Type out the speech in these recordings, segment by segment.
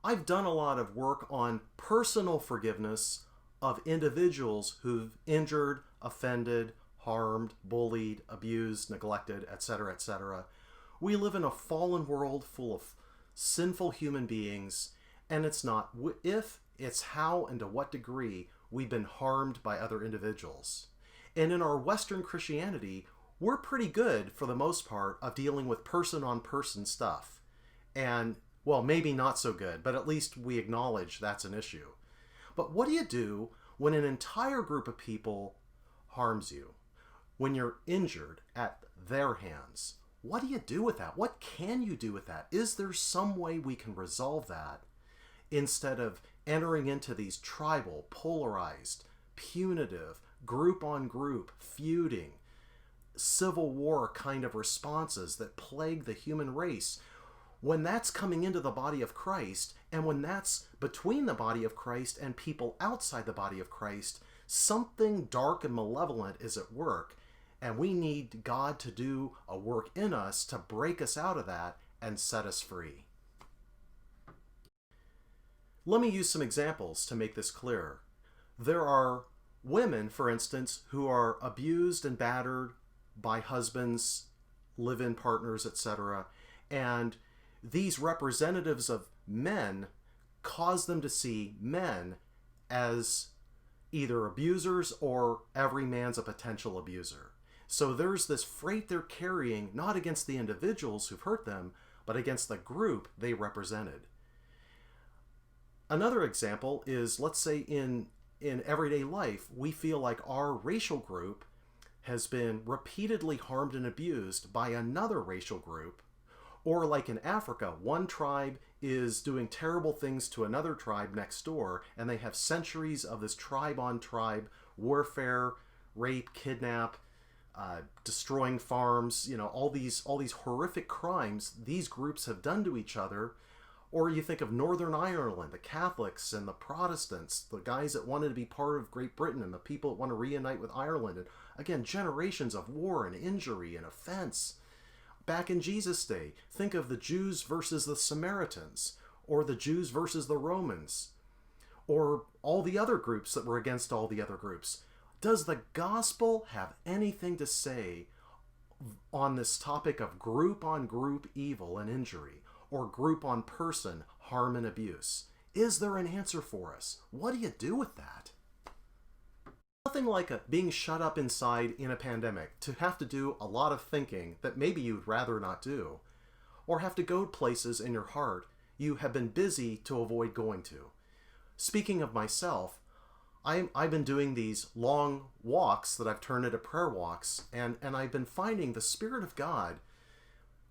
I've done a lot of work on personal forgiveness of individuals who've injured, offended, harmed, bullied, abused, neglected, etc., etc. We live in a fallen world full of sinful human beings, and it's not if, it's how and to what degree we've been harmed by other individuals. And in our Western Christianity, we're pretty good, for the most part, of dealing with person-on-person stuff. And, well, maybe not so good, but at least we acknowledge that's an issue. But what do you do when an entire group of people harms you? When you're injured at their hands? What do you do with that? What can you do with that? Is there some way we can resolve that instead of entering into these tribal, polarized, punitive, group-on-group, feuding, civil war kind of responses that plague the human race? When that's coming into the body of Christ, and when that's between the body of Christ and people outside the body of Christ, something dark and malevolent is at work, and we need God to do a work in us to break us out of that and set us free. Let me use some examples to make this clearer. There are women, for instance, who are abused and battered by husbands, live-in partners, etc., and these representatives of men cause them to see men as either abusers or every man's a potential abuser. So there's this freight they're carrying, not against the individuals who've hurt them, but against the group they represented. Another example is, let's say in everyday life, we feel like our racial group has been repeatedly harmed and abused by another racial group. Or like in Africa, one tribe is doing terrible things to another tribe next door, and they have centuries of this tribe-on-tribe warfare, rape, kidnap, destroying farms, all these horrific crimes these groups have done to each other. Or you think of Northern Ireland, the Catholics and the Protestants, the guys that wanted to be part of Great Britain and the people that want to reunite with Ireland. And again, generations of war and injury and offense. Back in Jesus' day, think of the Jews versus the Samaritans, or the Jews versus the Romans, or all the other groups that were against all the other groups. Does the gospel have anything to say on this topic of group-on-group evil and injury, or group-on-person harm and abuse? Is there an answer for us? What do you do with that? Nothing like being shut up inside in a pandemic to have to do a lot of thinking that maybe you'd rather not do, or have to go places in your heart you have been busy to avoid going to. Speaking of myself, I've been doing these long walks that I've turned into prayer walks, and I've been finding the Spirit of God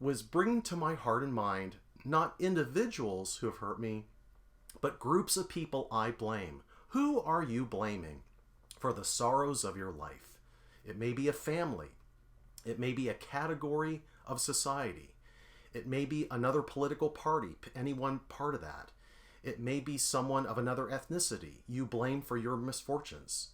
was bringing to my heart and mind not individuals who have hurt me, but groups of people I blame. Who are you blaming for the sorrows of your life? It may be a family. It may be a category of society. It may be another political party, any one part of that. It may be someone of another ethnicity you blame for your misfortunes.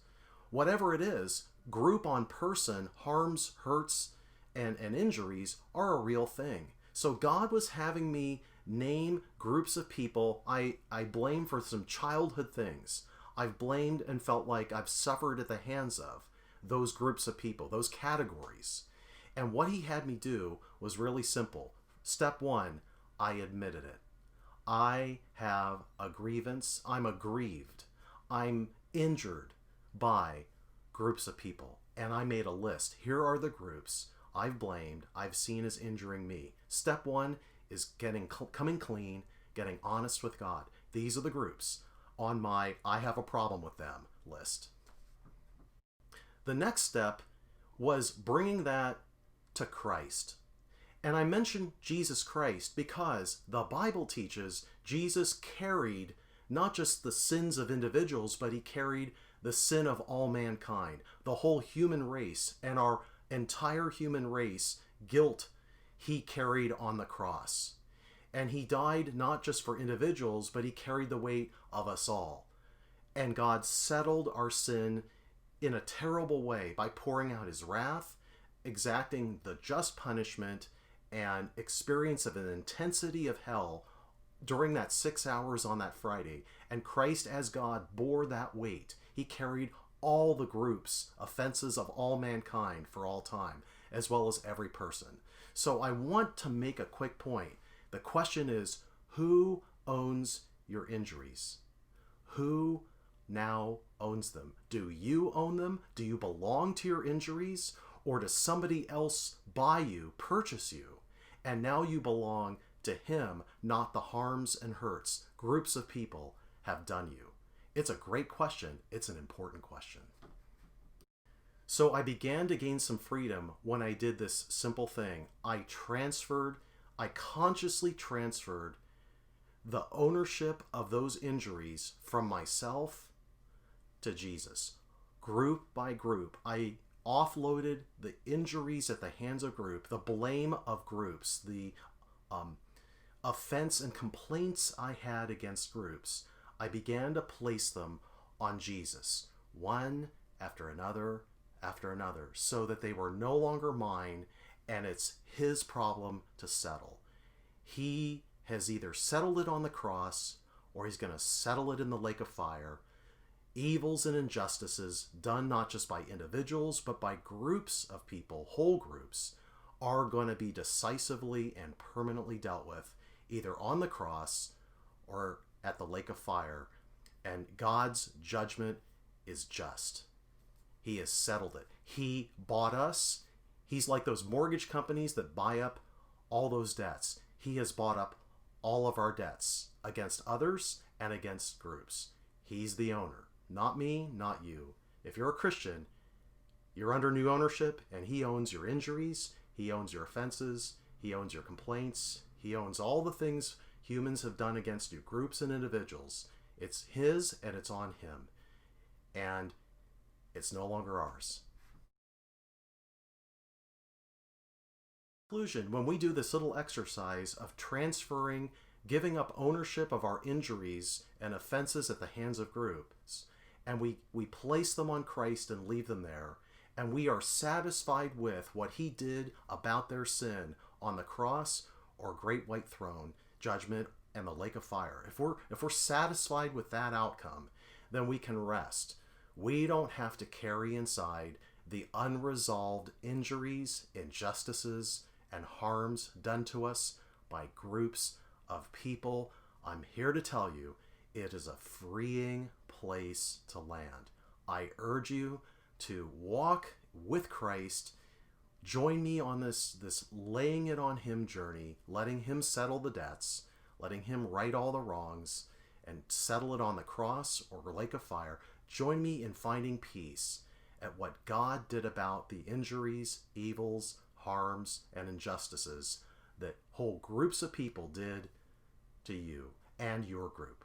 Whatever it is, group on person harms, hurts, and injuries are a real thing. So God was having me name groups of people I blame for some childhood things. I've blamed and felt like I've suffered at the hands of those groups of people, those categories. And what he had me do was really simple. Step one, I admitted it. I have a grievance. I'm aggrieved. I'm injured by groups of people. And I made a list. Here are the groups I've blamed, I've seen as injuring me. Step one is coming clean, getting honest with God. These are the groups on my I have a problem with them list. The next step was bringing that to Christ. And I mentioned Jesus Christ because the Bible teaches Jesus carried not just the sins of individuals, but he carried the sin of all mankind, the whole human race, and our entire human race, guilt he carried on the cross. And he died not just for individuals, but he carried the weight of us all. And God settled our sin in a terrible way by pouring out his wrath, exacting the just punishment, and experience of an intensity of hell during that 6 hours on that Friday. And Christ as God bore that weight. He carried all the group's offenses of all mankind for all time, as well as every person. So I want to make a quick point. The question is, who owns your injuries? Who now owns them? Do you own them? Do you belong to your injuries? Or does somebody else buy you, purchase you, and now you belong to him, not the harms and hurts groups of people have done you? It's a great question. It's an important question. So I began to gain some freedom when I did this simple thing. I consciously transferred the ownership of those injuries from myself to Jesus. Group by group, I offloaded the injuries at the hands of group, the blame of groups, the offense and complaints I had against groups. I began to place them on Jesus, one after another, so that they were no longer mine, and it's his problem to settle. He has either settled it on the cross, or he's going to settle it in the lake of fire. Evils and injustices done not just by individuals, but by groups of people, whole groups, are going to be decisively and permanently dealt with, either on the cross or at the lake of fire. And God's judgment is just. He has settled it. He bought us. He's like those mortgage companies that buy up all those debts. He has bought up all of our debts against others and against groups. He's the owner. Not me, not you. If you're a Christian, you're under new ownership, and he owns your injuries, he owns your offenses, he owns your complaints, he owns all the things humans have done against you, groups and individuals. It's his, and it's on him. And it's no longer ours. In conclusion, when we do this little exercise of transferring, giving up ownership of our injuries and offenses at the hands of groups, and we place them on Christ and leave them there, and we are satisfied with what he did about their sin on the cross or great white throne, judgment, and the lake of fire. If we're satisfied with that outcome, then we can rest. We don't have to carry inside the unresolved injuries, injustices, and harms done to us by groups of people. I'm here to tell you, it is a freeing place to land. I urge you to walk with Christ. Join me on this laying it on him journey, letting him settle the debts, letting him right all the wrongs, and settle it on the cross or lake of fire. Join me in finding peace at what God did about the injuries, evils, harms, and injustices that whole groups of people did to you and your group.